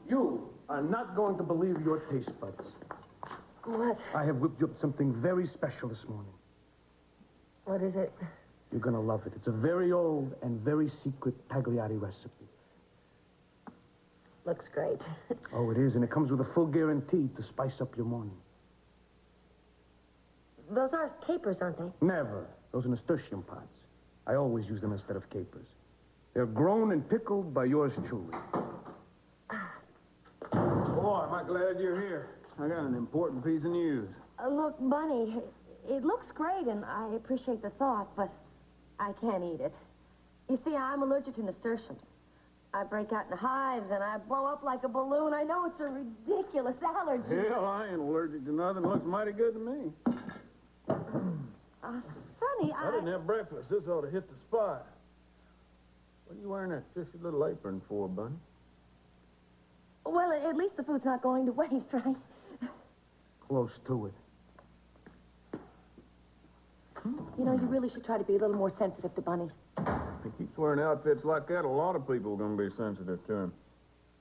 You are not going to believe your taste buds. What? I have whipped you up something very special this morning. What is it? You're going to love it. It's a very old and very secret Tagliati recipe. Looks great. Oh, it is, and it comes with a full guarantee to spice up your morning. Those are capers, aren't they? Never. Those are nasturtium pods. I always use them instead of capers. They're grown and pickled by yours truly. Boy, am I glad you're here. I got an important piece of news. Look, Bunny, it looks great, and I appreciate the thought, but I can't eat it. You see, I'm allergic to nasturtiums. I break out in hives, and I blow up like a balloon. I know it's a ridiculous allergy. Hell, I ain't allergic to nothing. Looks mighty good to me. Sonny, I didn't have breakfast. This ought to hit the spot. What are you wearing that sissy little apron for, Bunny? Well, at least the food's not going to waste, right? Close to it. You know, you really should try to be a little more sensitive to Bunny. He keeps wearing outfits like that. A lot of people are going to be sensitive to him.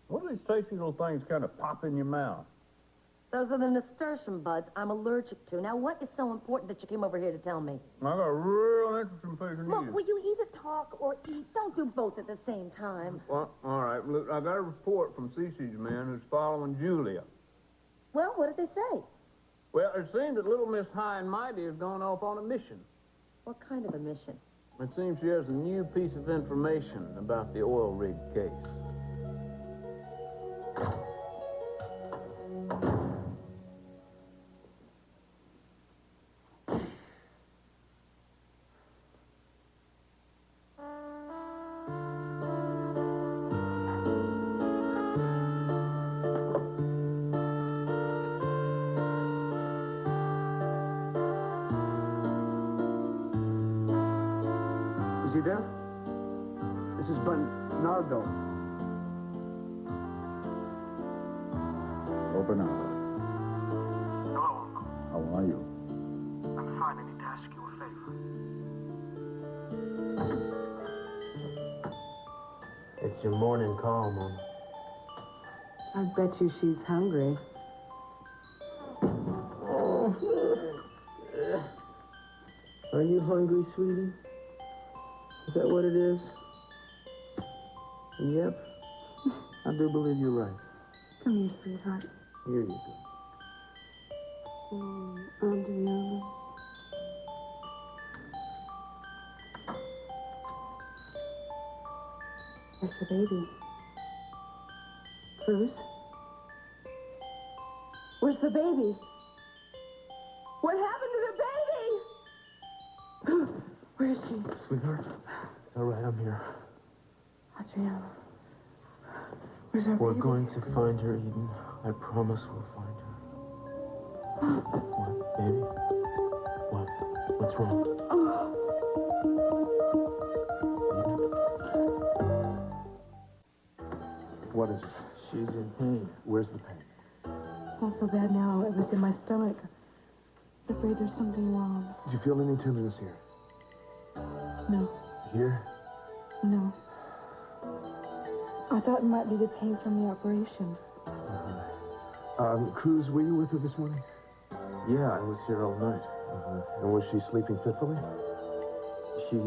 What are these tasty little things kind of pop in your mouth? Those are the nasturtium buds I'm allergic to. Now, what is so important that you came over here to tell me? I got a real interesting piece of Look, news. will you either talk or eat? Don't do both at the same time. Well, all right. Look, I got a report from Cece's man who's following Julia. Well, what did they say? Well, it seems that little Miss High and Mighty has gone off on a mission. What kind of a mission? It seems she has a new piece of information about the oil rig case. Is he there? This is Bernardo. Oh, Bernardo. Hello, Uncle. How are you? I'm fine. I need to ask you a favor. It's your morning call, Mom. I bet you she's hungry. Are you hungry, sweetie? Is that what it is? Yep. I do believe you're right. Come here, sweetheart. Here you go. Antonius. Where's the baby? Cruz? Where's the baby? What happened to the baby? Where is she? Sweetheart, it's all right. I'm here. Adriana. Where's our We're baby? going to find her, Eden. I promise we'll find her. What, baby? What? What's wrong? What is it? She's in pain. Where's the pain? It's not so bad now. It was in my stomach. I was afraid there's something wrong. Did you feel any tenderness here? No. Here? No. I thought it might be the pain from the operation. Cruz, were you with her this morning? Yeah, I was here all night. And was she sleeping fitfully? She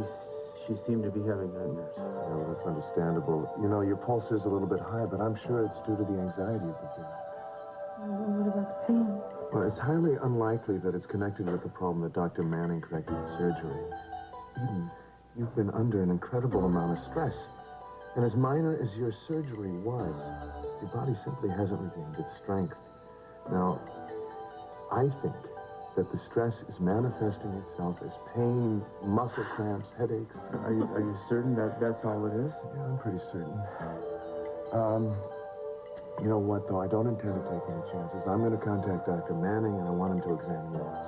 seemed to be having nightmares. No, that's understandable. You know, your pulse is a little bit high, but I'm sure it's due to the anxiety of the job. What about the pain? Well, it's highly unlikely that it's connected with the problem that Dr. Manning corrected in surgery. Eden, you've been under an incredible amount of stress. And as minor as your surgery was, your body simply hasn't regained its strength. Now, I think that the stress is manifesting itself as pain, muscle cramps, headaches. Are you certain that that's all it is? Yeah, I'm pretty certain. You know what, though? I don't intend to take any chances. I'm going to contact Dr. Manning, and I want him to examine yours.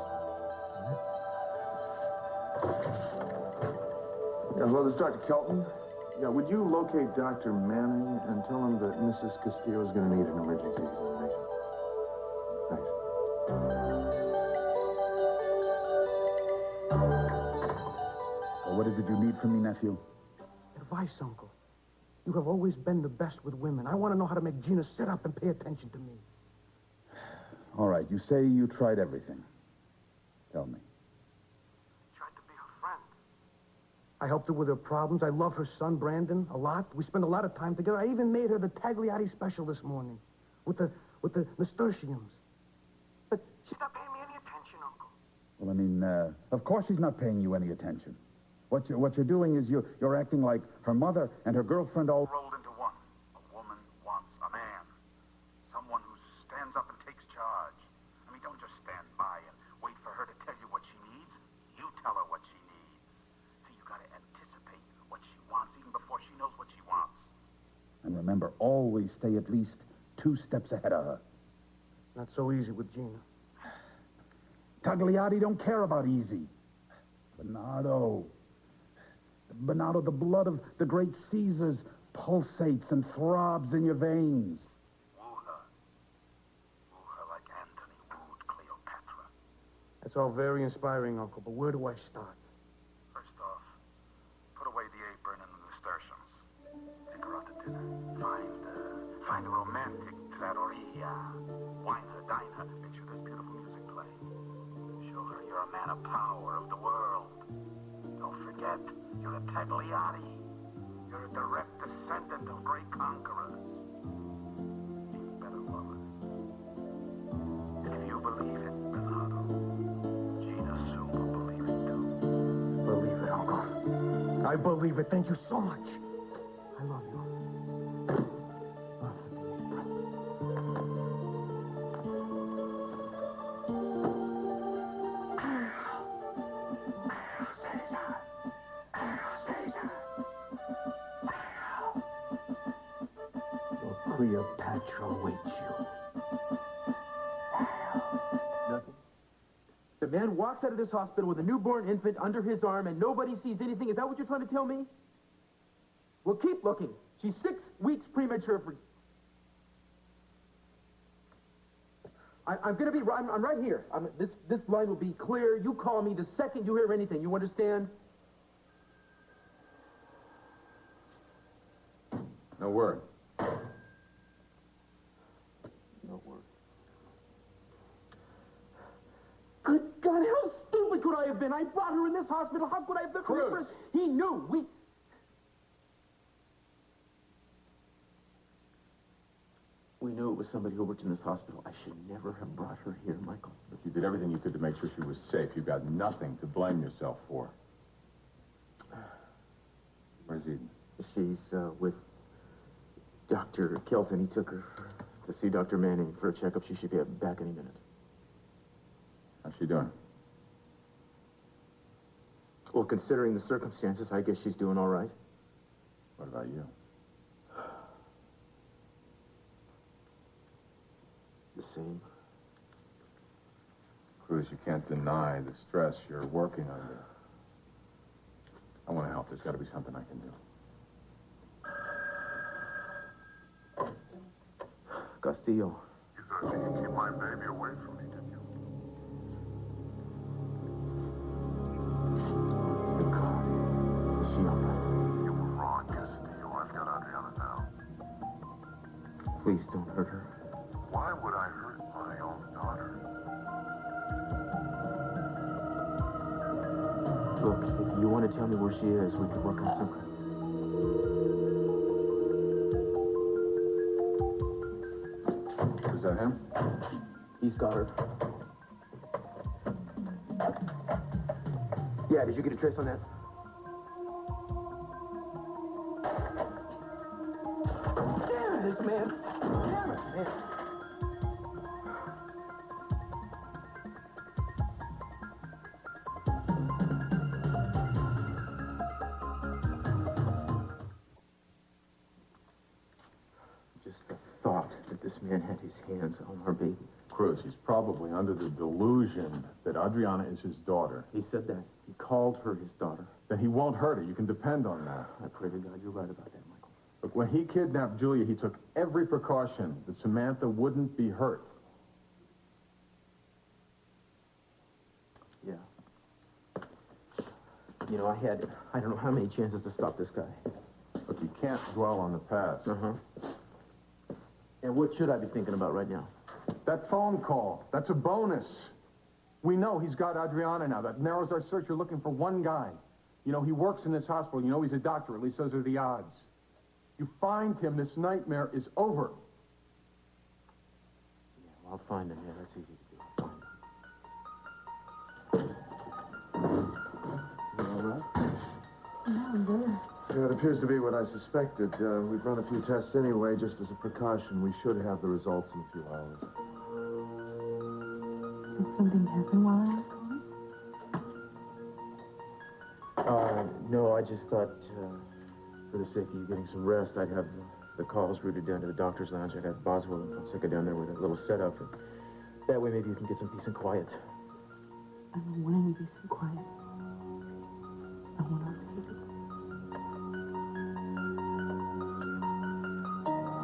Hello, this is Dr. Kelton. Yeah, would you locate Dr. Manning and tell him that Mrs. Castillo is going to need an emergency examination? Thanks. Well, what is it you need from me, nephew? Advice, Uncle. You have always been the best with women. I want to know how to make Gina sit up and pay attention to me. All right, you say you tried everything. Tell me. Tried to be her friend. I helped her with her problems. I love her son, Brandon, a lot. We spend a lot of time together. I even made her the tagliati special this morning with the nasturtiums. But She's not paying me any attention, Uncle. Well, I mean, of course she's not paying you any attention. What you're doing is you're acting like her mother and her girlfriend all Rolled into one. A woman wants a man. Someone who stands up and takes charge. I mean, don't just stand by and wait for her to tell you what she needs. You tell her what she needs. So you gotta anticipate what she wants even before she knows what she wants. And remember, always stay at least 2 steps ahead of her. not so easy with Gina. Tagliati don't care about easy. Bernardo, the blood of the great Caesars pulsates and throbs in your veins. Woo her. Woo her like Antony wooed Cleopatra. That's all very inspiring, Uncle, but where do I start? First off, put away the apron and the nasturtiums. Take her out to dinner. Find a romantic trattoria. Wine her, dine her. Make sure there's beautiful music playing. Show her you're a man of power, of the world. Don't forget, you're a Tagliati. You're a direct descendant of great conquerors. You better love her. If you believe it, Bernardo, Gina soon will believe it too. Believe it, Uncle. I believe it. Thank you so much. I love you. Cleopatra awaits you. Nothing. The man walks out of this hospital with a newborn infant under his arm and nobody sees anything. Is that what you're trying to tell me? Well, keep looking. She's 6 weeks premature for... I'm gonna be... I'm right here. This line will be clear. You call me the second you hear anything. You understand? No word. No word. Good God, how stupid could I have been? I brought her in this hospital. How could I have been? Cruz. He knew. We knew it was somebody who worked in this hospital. I should never have brought her here, Michael. Look, you did everything you could to make sure she was safe. You got nothing to blame yourself for. Where's Eden? She's with Dr. Kelton. He took her to see Dr. Manning for a checkup. She should be back any minute. How's she doing? Well, considering the circumstances, I guess she's doing all right. What about you? The same. Cruz, you can't deny the stress you're working under. I want to help. There's got to be something I can do. Castillo. You thought you could keep my baby away from me, didn't you? It's your car. Is she all right? You were wrong, Castillo. I've got Adriana now. Please don't hurt her. Why would I hurt my own daughter? Look, if you want to tell me where she is, we could work on something. Is that him? He's got her. Yeah, did you get a trace on that? Damn this man. Damn it, man. Just the thought that this man had his hands on our baby. Cruz, he's probably under the delusion that Adriana is his daughter. He said that. He called her his daughter. Then he won't hurt her. You can depend on that. I pray to God you're right about that, Michael. Look, when he kidnapped Julia, he took every precaution that Samantha wouldn't be hurt. Yeah. You know, I don't know how many chances to stop this guy. Look, you can't dwell on the past. Uh-huh. And what should I be thinking about right now? That phone call, that's a bonus. We know he's got Adriana now. That narrows our search. You're looking for one guy. You know, he works in this hospital. You know he's a doctor. At least those are the odds. You find him, this nightmare is over. Yeah, well, I'll find him. Yeah, that's easy to do. I'll find him. You all right? No, I'm good. Yeah, it appears to be what I suspected. We've run a few tests anyway, just as a precaution. We should have the results in a few hours. Did something happen while I was gone? No, I just thought, for the sake of you getting some rest, I'd have the calls routed down to the doctor's lounge. I'd have Boswell and Fonseca down there with a little setup. And that way, maybe you can get some peace and quiet. I don't want any peace and quiet. I want our baby.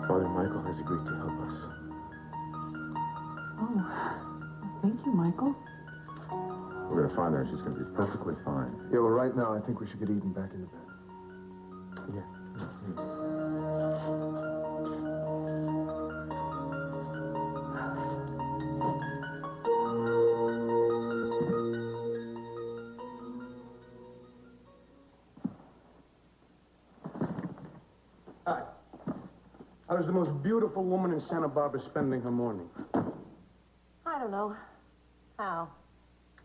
Father Michael has agreed to help us. Oh, thank you, Michael. We're gonna find her. She's gonna be perfectly fine. Yeah, well, right now, I think we should get Eden back into bed. Yeah. Hi. How does the most beautiful woman in Santa Barbara spending her morning? I don't know. How?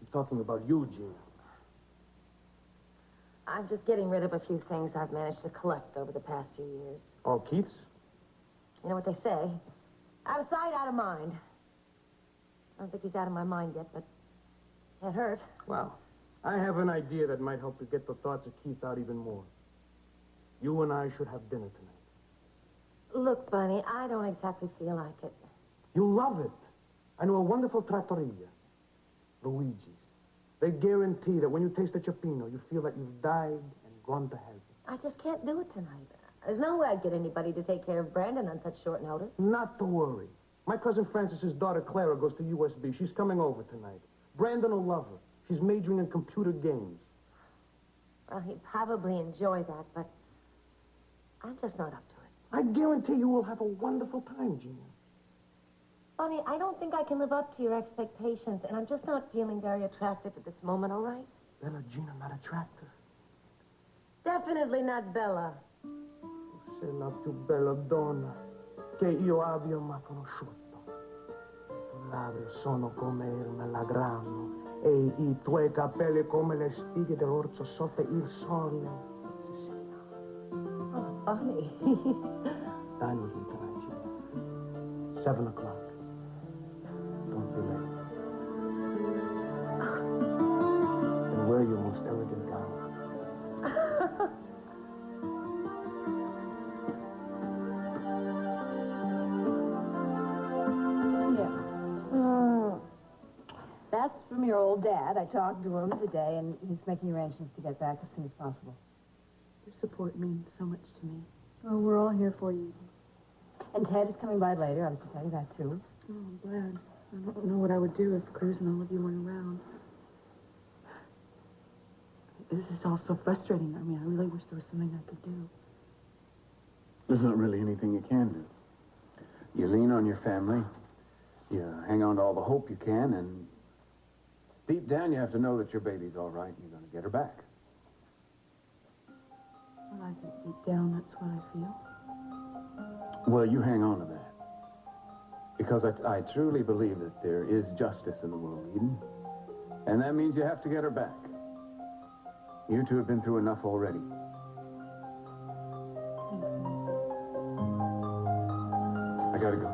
I'm talking about you, Gina. I'm just getting rid of a few things I've managed to collect over the past few years. All Keith's? You know what they say? Out of sight, out of mind. I don't think he's out of my mind yet, but it hurt. Well, I have an idea that might help you get the thoughts of Keith out even more. You and I should have dinner tonight. Look, Bunny, I don't exactly feel like it. You'll love it. I know a wonderful trattoria. Luigi's. They guarantee that when you taste the cioppino, you feel that you've died and gone to heaven. I just can't do it tonight. There's no way I'd get anybody to take care of Brandon on such short notice. Not to worry. My cousin Francis's daughter Clara goes to USB. She's coming over tonight. Brandon will love her. She's majoring in computer games. Well, he'd probably enjoy that, but I'm just not up to it. I guarantee you will have a wonderful time, Gina. Bunny, I don't think I can live up to your expectations, and I'm just not feeling very attractive at this moment, all right? Bella, Gina, not attractive. Definitely not Bella. Sei la più bella donna che io abbia mai conosciuto. I tuoi labbri sono come il melagrano e I tuoi capelli come le spighe dell'orzo sotto il sole. Siciliano. Oh, Bunny. Dine with me tonight, Gina. 7 o'clock. Don't be late. And wear your most elegant gown. That's from your old dad. I talked to him today, and he's making arrangements to get back as soon as possible. Your support means so much to me. Oh, we're all here for you. And Ted is coming by later. I was to tell you that, too. Oh, I'm glad. I don't know what I would do if Cruz and all of you weren't around. This is all so frustrating. I mean, I really wish there was something I could do. There's not really anything you can do. You lean on your family, you hang on to all the hope you can, and deep down you have to know that your baby's all right and you're going to get her back. Well, I think deep down that's what I feel. Well, you hang on to that. Because I truly believe that there is justice in the world, Eden. And that means you have to get her back. You two have been through enough already. Thanks, Mason. I gotta go.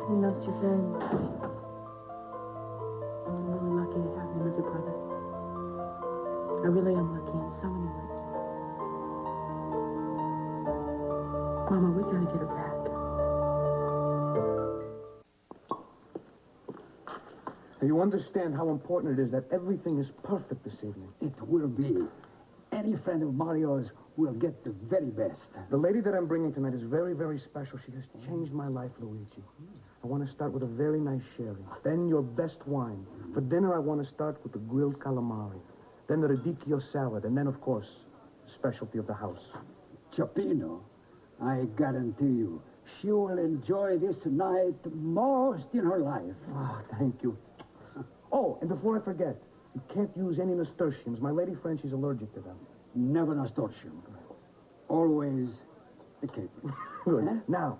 He loves you very much. I'm really lucky to have him as a brother. I really am lucky in so many ways. Mama, we gotta get her back. You understand how important it is that everything is perfect this evening. It will be. Any friend of Mario's will get the very best. The lady that I'm bringing tonight is very, very special. She has changed my life, Luigi. I want to start with a very nice sherry. Then your best wine. For dinner, I want to start with the grilled calamari. Then the radicchio salad. And then, of course, the specialty of the house. Chopino, I guarantee you, she will enjoy this night most in her life. Ah, thank you. Oh, and before I forget, you can't use any nasturtiums. My lady friend, she's allergic to them. Never nasturtium. Always the cape. Good. Now,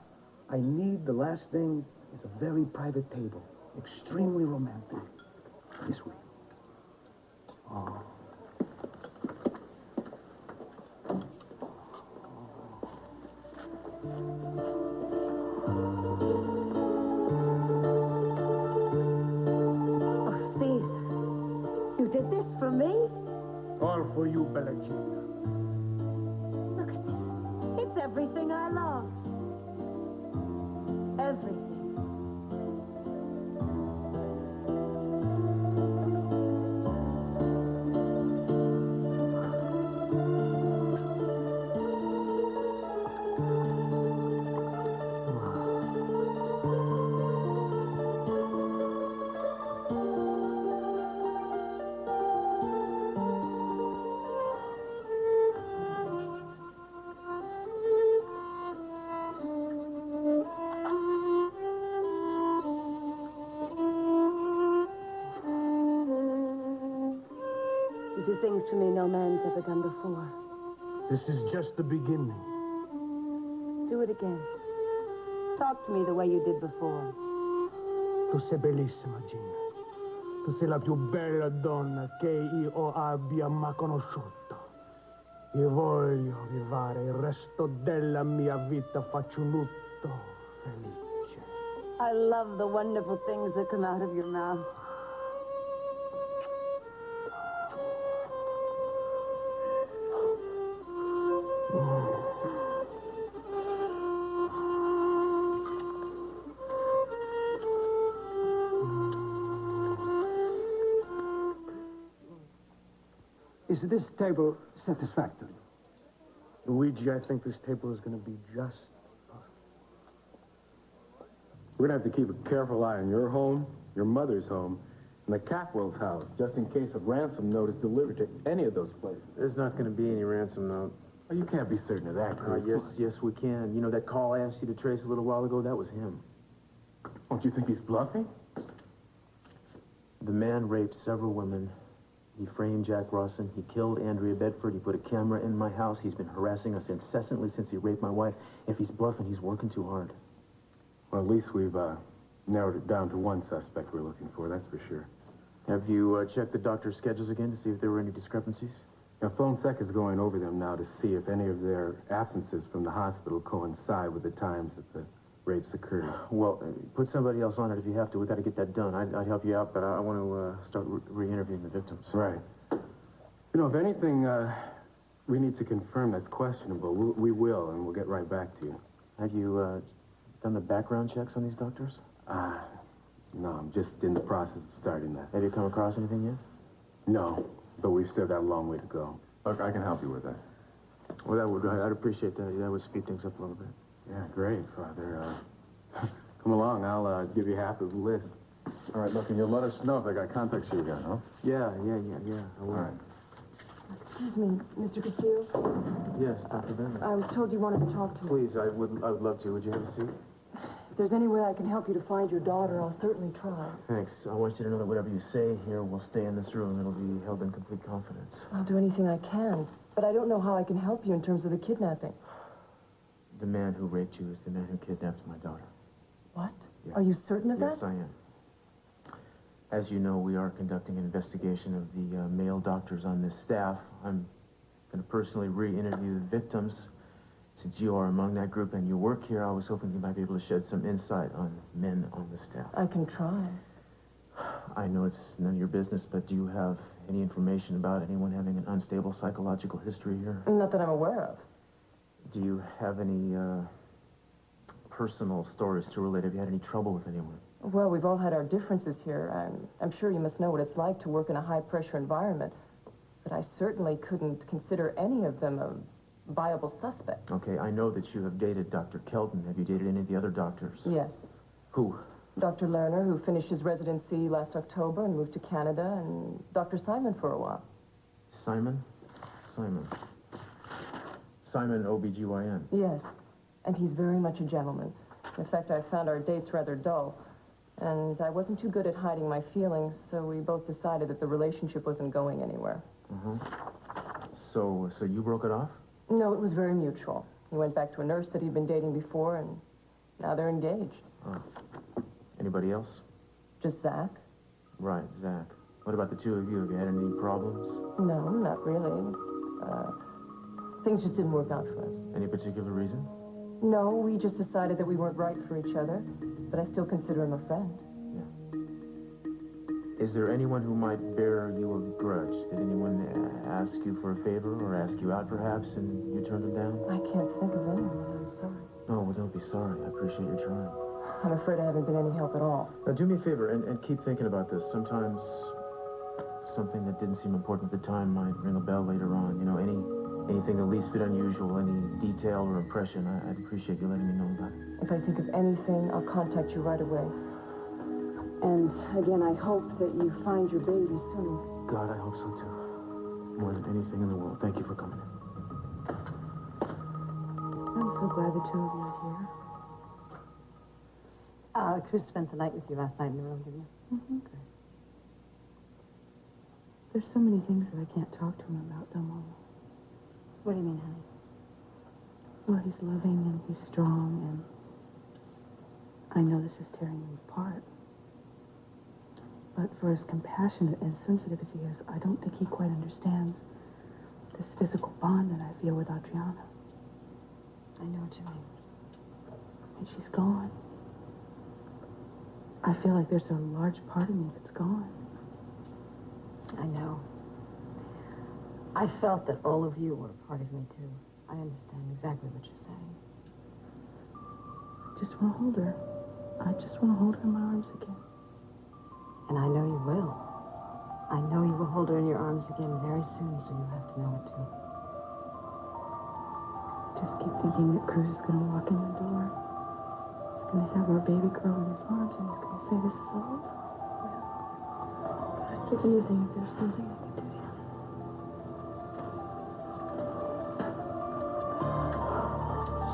I need the last thing is a very private table. Extremely romantic. This way. Oh. Oh, Caesar. You did this for me? All for you, Bella Gina. Look at this. It's everything I love. Everything. You do things for me no man's ever done before. This is just the beginning. Do it again. Talk to me the way you did before. Tu sei bellissima, Gina. Tu sei la più bella donna che io abbia mai conosciuto. Io voglio vivere il resto della mia vita facciuto felice. I love the wonderful things that come out of your mouth. Is this table satisfactory? Luigi, I think this table is going to be just... We're going to have to keep a careful eye on your home, your mother's home, and the Capwell's house, just in case a ransom note is delivered to any of those places. There's not going to be any ransom note. Oh, you can't be certain of that, Chris. Yes, we can. You know, that call I asked you to trace a little while ago, that was him. Don't you think he's bluffing? The man raped several women. He framed Jack Rawson. He killed Andrea Bedford. He put a camera in my house. He's been harassing us incessantly since he raped my wife. If he's bluffing, he's working too hard. Well, at least we've narrowed it down to one suspect we're looking for, that's for sure. Have you checked the doctor's schedules again to see if there were any discrepancies? Now, Phone Sec is going over them now to see if any of their absences from the hospital coincide with the times that the rapes occurred. Well, put somebody else on it if you have to. We've got to get that done. I'd help you out, but I want to start re-interviewing the victims. Right. You know, if anything we need to confirm that's questionable, we will, and we'll get right back to you. Have you done the background checks on these doctors? No, I'm just in the process of starting that. Have you come across anything yet? No, but we've still got a long way to go. Look, I can help you with that. Well, I'd appreciate that. That would speed things up a little bit. Yeah, great, Father. Come along, I'll give you half of the list. All right, look, and you'll let us know if they got contacts for you again, huh? Yeah. I will. All right. Excuse me, Mr. Castillo. Yes, Dr. Bennett. I was told you wanted to talk to me. Please, I would love to. Would you have a seat? If there's any way I can help you to find your daughter, I'll certainly try. Thanks. I want you to know that whatever you say here will stay in this room. It'll be held in complete confidence. I'll do anything I can, but I don't know how I can help you in terms of the kidnapping. The man who raped you is the man who kidnapped my daughter. What? Yeah. Are you certain of that? Yes, I am. As you know, we are conducting an investigation of the male doctors on this staff. I'm going to personally re-interview the victims. Since you are among that group and you work here, I was hoping you might be able to shed some insight on men on the staff. I can try. I know it's none of your business, but do you have any information about anyone having an unstable psychological history here? Not that I'm aware of. Do you have any personal stories to relate? Have you had any trouble with anyone? Well, we've all had our differences here, and I'm sure you must know what it's like to work in a high-pressure environment. But I certainly couldn't consider any of them a viable suspect. Okay, I know that you have dated Dr. Kelton. Have you dated any of the other doctors? Yes. Who? Dr. Lerner, who finished his residency last October and moved to Canada, and Dr. Simon for a while. Simon? Simon, OBGYN. Yes, and he's very much a gentleman. In fact, I found our dates rather dull, and I wasn't too good at hiding my feelings, so we both decided that the relationship wasn't going anywhere. So you broke it off? No, it was very mutual. He went back to a nurse that he'd been dating before, and now they're engaged. Oh. Anybody else? Just Zach? Right, Zach. What about the two of you? Have you had any problems? No, not really. Things just didn't work out for us. Any particular reason? No, we just decided that we weren't right for each other, but I still consider him a friend. Is there anyone who might bear you a grudge? Did anyone ask you for a favor or ask you out, perhaps, and you turned them down? I can't think of anyone. I'm sorry. Oh, well, don't be sorry. I appreciate your trying. I'm afraid I haven't been any help at all. Now, do me a favor and keep thinking about this. Sometimes something that didn't seem important at the time might ring a bell later on. You know, anything the least bit unusual, any detail or impression, I'd appreciate you letting me know about it. If I think of anything, I'll contact you right away. And again, I hope that you find your baby soon. God, I hope so, too. More than anything in the world. Thank you for coming in. I'm so glad the two of you are here. Chris spent the night with you last night in the room, didn't you? Mm-hmm. Good. There's so many things that I can't talk to him about, though, Mama. What do you mean, honey? Well, he's loving and he's strong, and I know this is tearing him apart. But for as compassionate and sensitive as he is, I don't think he quite understands this physical bond that I feel with Adriana. I know what you mean. And she's gone. I feel like there's a large part of me that's gone. I know. I felt that all of you were a part of me, too. I understand exactly what you're saying. I just want to hold her. I just want to hold her in my arms again. And I know you will. I know you will hold her in your arms again very soon, so you have to know it, too. Just keep thinking that Cruz is going to walk in the door. He's going to have our baby girl in his arms, and he's going to say, "This is all over." I'd give anything if there's something I could do to him.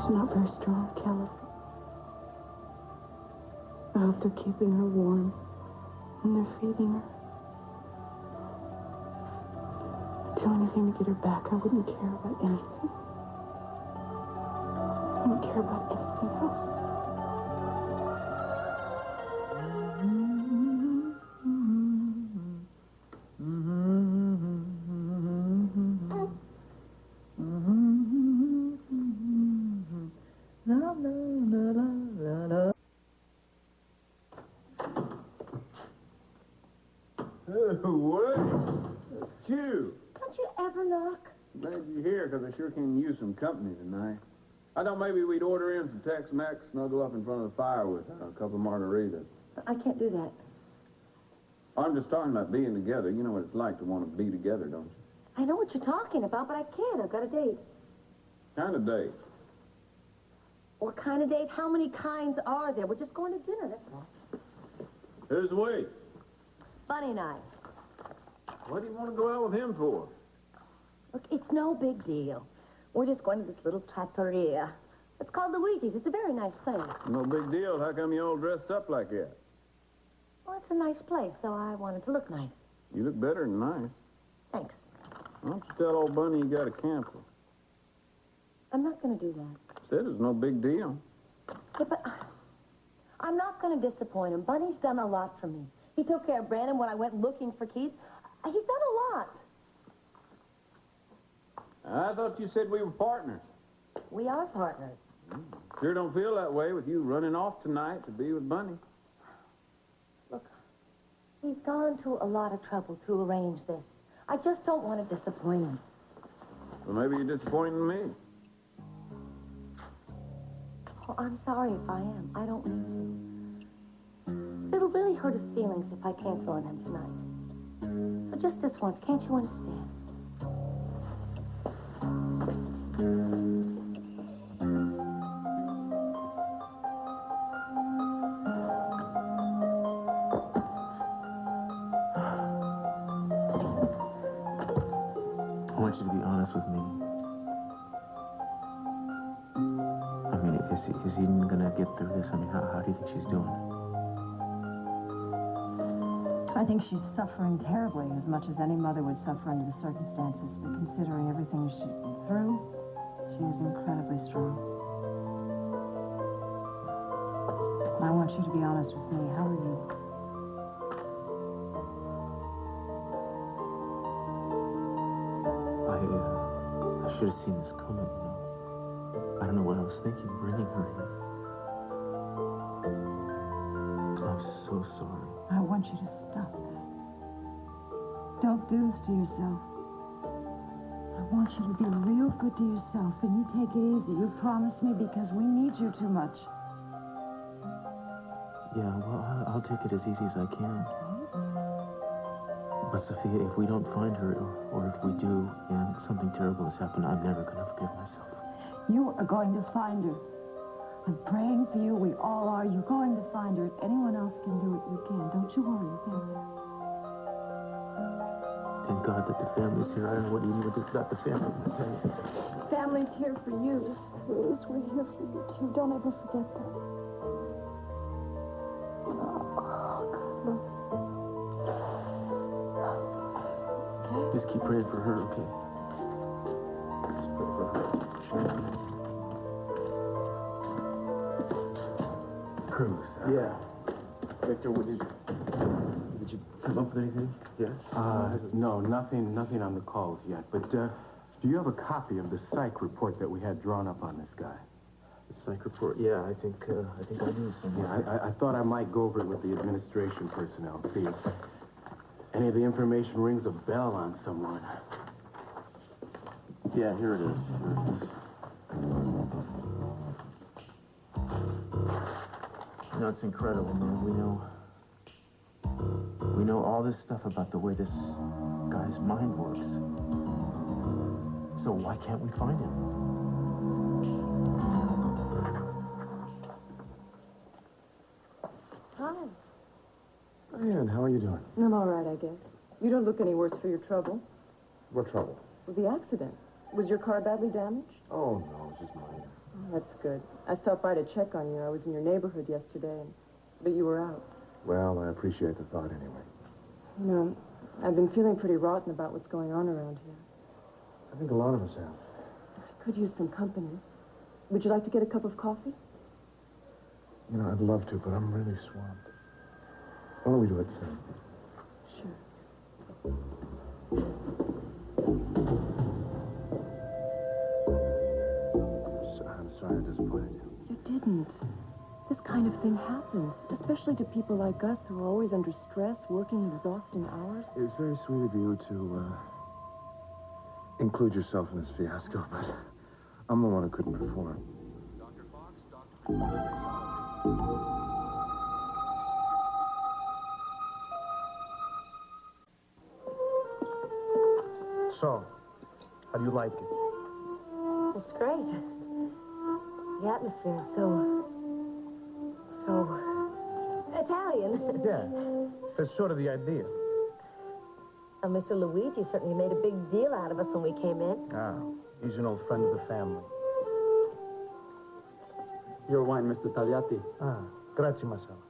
She's not very strong, California. I hope they're keeping her warm, and they're feeding her. I'd do anything to get her back. I wouldn't care about anything. I wouldn't care about anything else. What? Phew. Don't you ever knock? Glad you're here, because I sure can use some company tonight. I thought maybe we'd order in some Tex-Mex, snuggle up in front of the fire with a couple of margaritas. I can't do that. I'm just talking about being together. You know what it's like to want to be together, don't you? I know what you're talking about, but I can't. I've got a date. Kind of date. What kind of date? How many kinds are there? We're just going to dinner, that's all. Who's we? Bunny and I. What do you want to go out with him for? Look, it's no big deal. We're just going to this little trattoria. It's called Luigi's. It's a very nice place. No big deal. How come you all dressed up like that? Well, it's a nice place, so I wanted to look nice. You look better than nice. Thanks. Why don't you tell old Bunny you got to cancel? I'm not going to do that. Said it's no big deal. Yeah, but I'm not going to disappoint him. Bunny's done a lot for me. He took care of Brandon when I went looking for Keith. He's done a lot. I thought you said we were partners. We are partners. Sure don't feel that way with you running off tonight to be with Bunny. Look, he's gone to a lot of trouble to arrange this. I just don't want to disappoint him. Well, maybe you're disappointing me. Oh, I'm sorry if I am. I don't mean to. It'll really hurt his feelings if I cancel on him tonight. So just this once, can't you understand? want you to be honest with me. I mean, is Eden gonna get through this? I mean, how do you think she's doing? I think she's suffering terribly, as much as any mother would suffer under the circumstances. But considering everything she's been through, she is incredibly strong. I want you to be honest with me. How are you? I should have seen this coming, you know. I don't know what I was thinking, bringing her here. I'm so sorry. I want you to stop that. Don't do this to yourself. I want you to be real good to yourself, and you take it easy. You promise me, because we need you too much. Yeah, well, I'll take it as easy as I can. But, Sophia, if we don't find her, or if we do, and something terrible has happened, I'm never going to forgive myself. You are going to find her. I'm praying for you. We all are. You're going to find her. If anyone else can do it, you can. Don't you worry, okay? Thank God that the family's here. I don't know what Eden would do without the family, I tell you. Family's here for you. Cruz, we're here for you, too. Don't ever forget that. Just keep praying for her, okay? Just pray for her. Cruz. Yeah. Victor, did you come up with anything? Yeah? No, nothing on the calls yet. But, do you have a copy of the psych report that we had drawn up on this guy? The psych report? Yeah, I think I do somewhere. Yeah, I thought I might go over it with the administration personnel, see if any of the information rings a bell on someone. Yeah, here it is. You know, it's incredible, man. We know all this stuff about the way this guy's mind works. So why can't we find him? Hi. Ann, how are you doing? I'm all right, I guess. You don't look any worse for your trouble. What trouble? With the accident. Was your car badly damaged? Oh, no, it's just minor. Oh, that's good. I stopped by to check on you. I was in your neighborhood yesterday, but you were out. Well, I appreciate the thought anyway. You know, I've been feeling pretty rotten about what's going on around here. I think a lot of us have. I could use some company. Would you like to get a cup of coffee? You know, I'd love to, but I'm really swamped. Why don't we do it soon? Sure. I'm sorry I disappointed you. You didn't. This kind of thing happens, especially to people like us who are always under stress, working exhausting hours. It's very sweet of you to, include yourself in this fiasco, but I'm the one who couldn't perform. Dr. Fox, Dr. So, how do you like it? It's great. The atmosphere is so Italian. Yeah, that's sort of the idea. Mr. Luigi certainly made a big deal out of us when we came in. Ah, he's an old friend of the family. Your wine, Mr. Tagliati. Ah, grazie, Marcelo.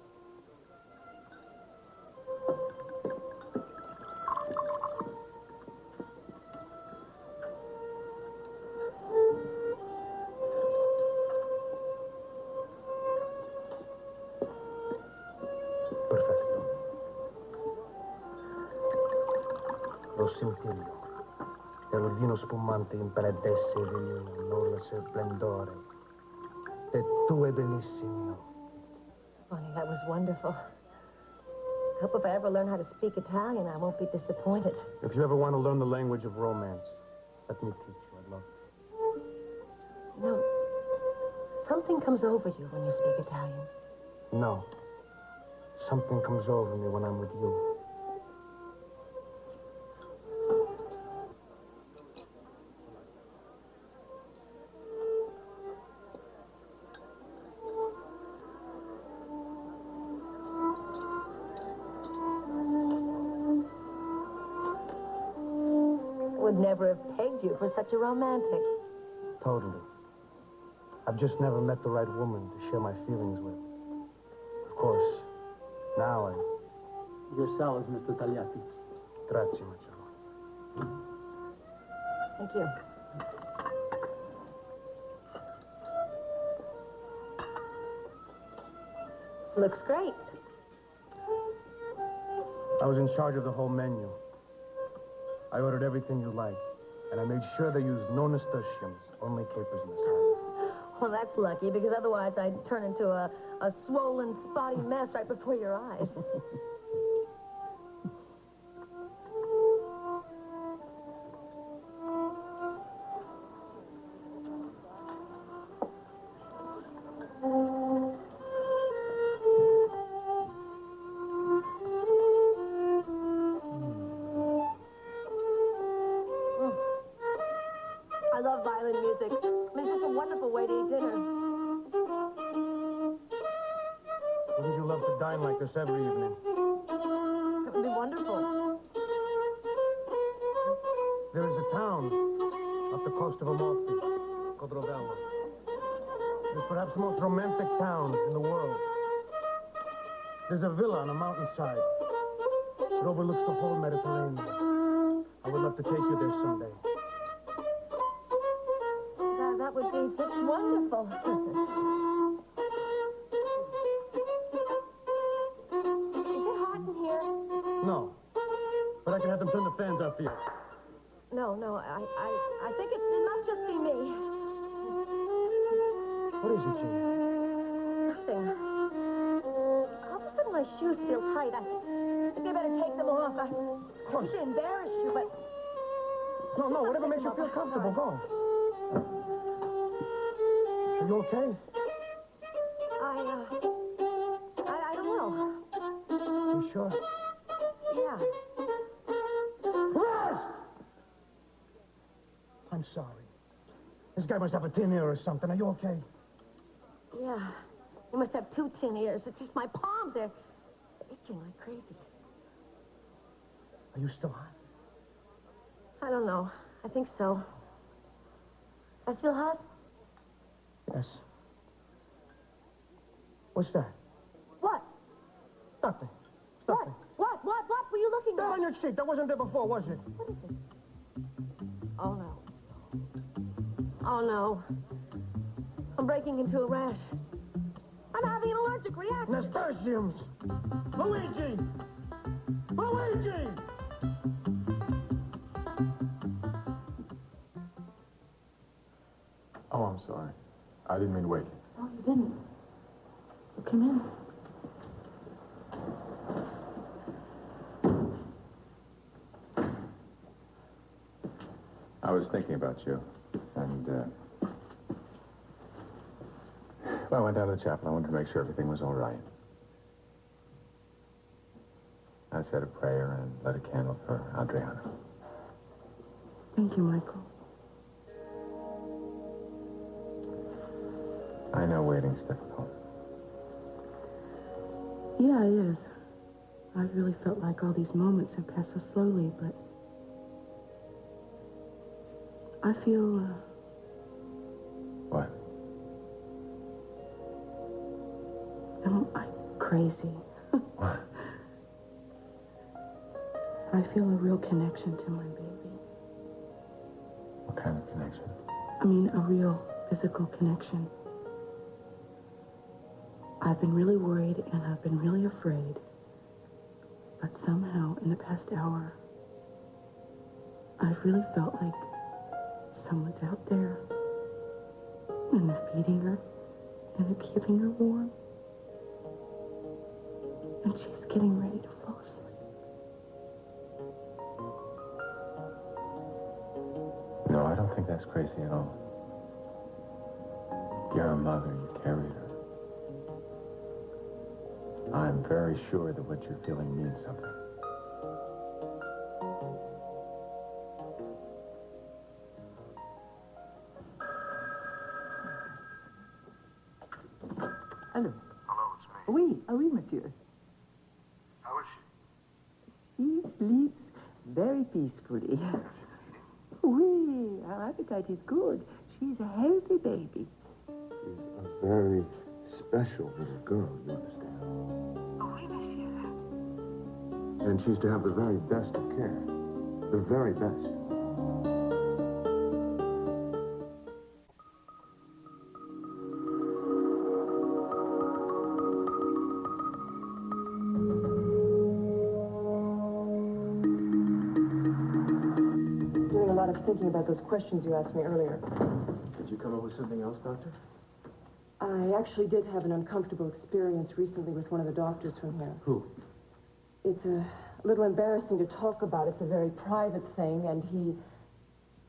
Lo scintillio dello vino spumante impallidisse il nulla splendore dei tue bellissimi occhi. Funny, that was wonderful. I hope if I ever learn how to speak Italian, I won't be disappointed. If you ever want to learn the language of romance, let me teach you. I'd love to. No. Something comes over you when you speak Italian. No. Something comes over me when I'm with you. would never have pegged you for such a romantic. Totally. I've just never met the right woman to share my feelings with. Of course, now I... Your salads, Mr. Tagliati. Grazie, Marcello. Thank you. Looks great. I was in charge of the whole menu. I ordered everything you liked, and I made sure they used no nasturtiums, only capers in the salad. Well, that's lucky, because otherwise I'd turn into a swollen, spotty mess right before your eyes. I love violin music. I mean, it's such a wonderful way to eat dinner. Wouldn't you love to dine like this every evening? It would be wonderful. There is a town off the coast of Amalfi called Ravenna. It's perhaps the most romantic town in the world. There's a villa on a mountainside. It overlooks the whole Mediterranean. I would love to take you there someday. That would be just wonderful. Is it hot in here? No. But I can have them turn the fans on for you. No, I think it must just be me. What is it, Gina? Nothing. All of a sudden my shoes feel tight. I think I better take them off. I hate to embarrass you, but... No, whatever makes you feel comfortable, go. Are you okay? I don't know. You sure? Yeah. Rest! I'm sorry. This guy must have a tin ear or something. Are you okay? Yeah. You must have 2 tin ears. It's just my palms. They're itching like crazy. Are you still hot? I don't know. I think so. I feel hot? Yes. What's that? What? Nothing. What? What were you looking That at? on your cheek. That wasn't there before, was it? What is it? Oh, no. Oh, no. I'm breaking into a rash. I'm having an allergic reaction. Nasturtiums! Luigi! Luigi! Oh, I'm sorry. I didn't mean to wake you. Oh, you didn't. Come in. I was thinking about you, and, well, I went down to the chapel. I wanted to make sure everything was all right. I said a prayer and lit a candle for Adriana. Thank you, Michael. I know waiting's difficult. Yeah, it is. I really felt like all these moments have passed so slowly, but I feel, What? I'm crazy. What? I feel a real connection to my baby. What kind of connection? I mean, a real physical connection. I've been really worried and I've been really afraid. But somehow, in the past hour, I've really felt like someone's out there. And they're feeding her. And they're keeping her warm. And she's getting ready to fall asleep. No, I don't think that's crazy at all. You're a mother. You carried her. I'm very sure that what you're feeling means something. Hello. Hello, it's me. Oui, monsieur. How is she? She sleeps very peacefully. Oui, her appetite is good. She's a healthy baby. She's a very special little girl, you understand? Oui, monsieur. And she's to have the very best of care. The very best. Doing a lot of thinking about those questions you asked me earlier. Did you come up with something else, Doctor? I actually did have an uncomfortable experience recently with one of the doctors from here. Who? It's a little embarrassing to talk about. It's a very private thing, and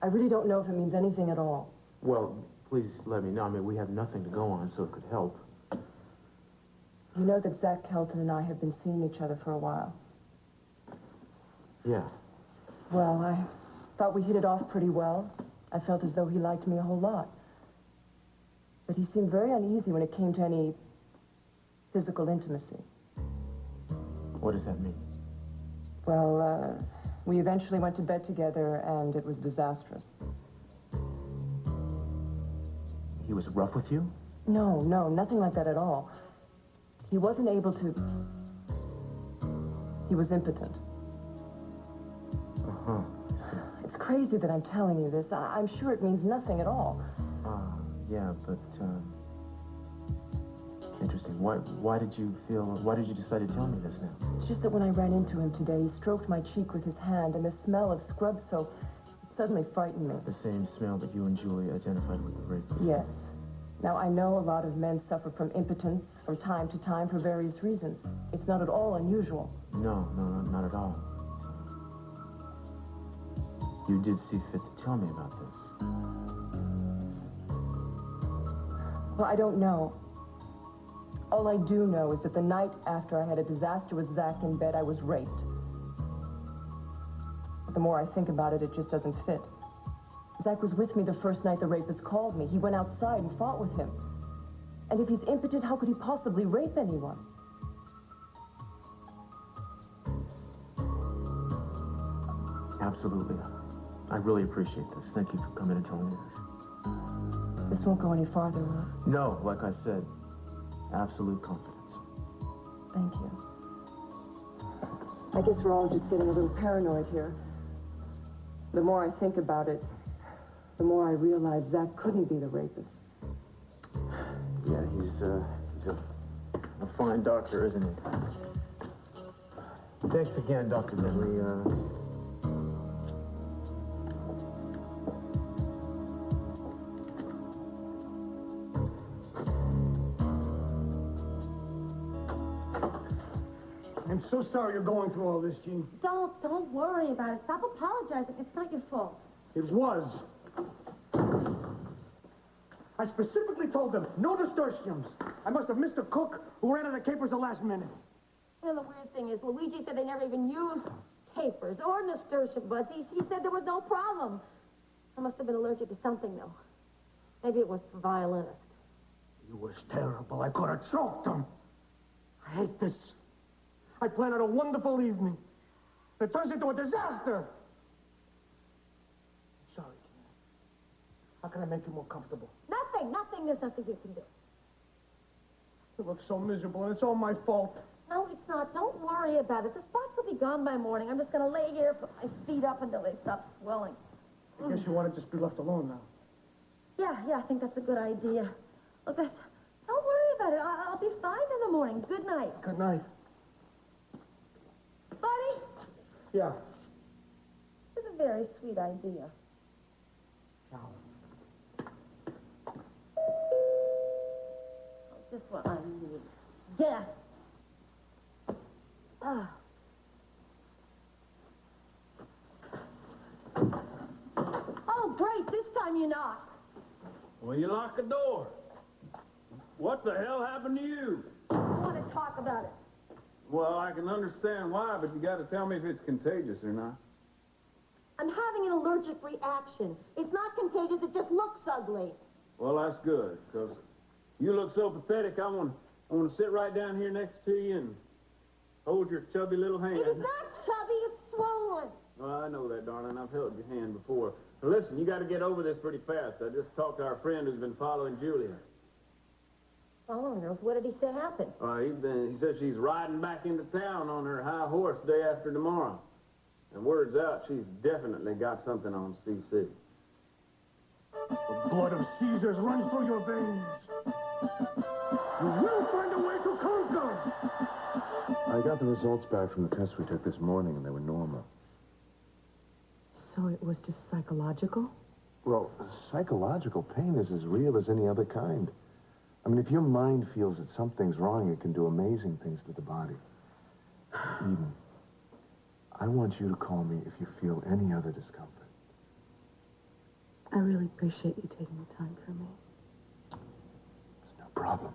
I really don't know if it means anything at all. Well, please let me know. I mean, we have nothing to go on, so it could help. You know that Zach Kelton and I have been seeing each other for a while. Yeah. Well, I thought we hit it off pretty well. I felt as though he liked me a whole lot. But he seemed very uneasy when it came to any physical intimacy. What does that mean? Well, we eventually went to bed together, and it was disastrous. He was rough with you? No, nothing like that at all. He wasn't able to... He was impotent. Uh-huh. I see. It's crazy that I'm telling you this. I'm sure it means nothing at all. Yeah, but, interesting. Why did you decide to tell me this now? It's just that when I ran into him today, he stroked my cheek with his hand, and the smell of scrub soap suddenly frightened me. The same smell that you and Julie identified with the rapist. Yes. Now, I know a lot of men suffer from impotence from time to time for various reasons. It's not at all unusual. No, not at all. You did see fit to tell me about this. Well, I don't know. All I do know is that the night after I had a disaster with Zach in bed, I was raped. But the more I think about it, it just doesn't fit. Zach was with me the first night the rapist called me. He went outside and fought with him. And if he's impotent, how could he possibly rape anyone? Absolutely. I really appreciate this. Thank you for coming and telling me this. This won't go any farther, will it? No, like I said, absolute confidence. Thank you. I guess we're all just getting a little paranoid here. The more I think about it, the more I realize Zach couldn't be the rapist. Yeah, he's a fine doctor, isn't he? Thanks again, Dr. Bentley. I'm so sorry you're going through all this, Gene. Don't worry about it. Stop apologizing. It's not your fault. It was. I specifically told them, no nasturtiums. I must have missed a cook who ran out of capers the last minute. You know, the weird thing is, Luigi said they never even used capers or nasturtium buds. He said there was no problem. I must have been allergic to something, though. Maybe it was the violinist. It was terrible. I could have choked him. I hate this. I planned out a wonderful evening. It turns into a disaster. I'm sorry, Gina. How can I make you more comfortable? Nothing. There's nothing you can do. You look so miserable, and it's all my fault. No, it's not. Don't worry about it. The spots will be gone by morning. I'm just going to lay here, put my feet up until they stop swelling. I guess you want to just be left alone now. Yeah, I think that's a good idea. Look, don't worry about it. I'll be fine in the morning. Good night. Good night. Buddy, Yeah. it was a very sweet idea. Now. Just what I need. Guests. Oh, great. This time you knock. Well, you lock the door. What the hell happened to you? I want to talk about it. Well, I can understand why, but you got to tell me if it's contagious or not. I'm having an allergic reaction. It's not contagious. It just looks ugly. Well, that's good, because you look so pathetic. I want to sit right down here next to you and hold your chubby little hand. It is not chubby. It's swollen. Well, I know that, darling. I've held your hand before. Listen, you got to get over this pretty fast. I just talked to our friend who's been following Julia. Following her? What did he say happened? He said she's riding back into town on her high horse day after tomorrow. And word's out, she's definitely got something on CC. The blood of Caesars runs through your veins. You will find a way to conquer. I got the results back from the tests we took this morning, and they were normal. So it was just psychological? Well, psychological pain is as real as any other kind. I mean, if your mind feels that something's wrong, it can do amazing things to the body. Eden, I want you to call me if you feel any other discomfort. I really appreciate you taking the time for me. It's no problem.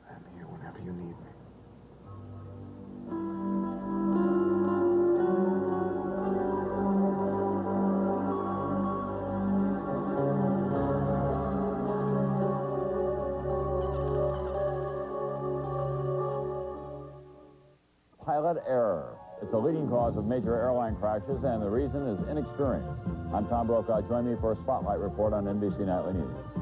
I'm here whenever you need me. Pilot error. It's a leading cause of major airline crashes, and the reason is inexperience. I'm Tom Brokaw. Join me for a Spotlight report on NBC Nightly News.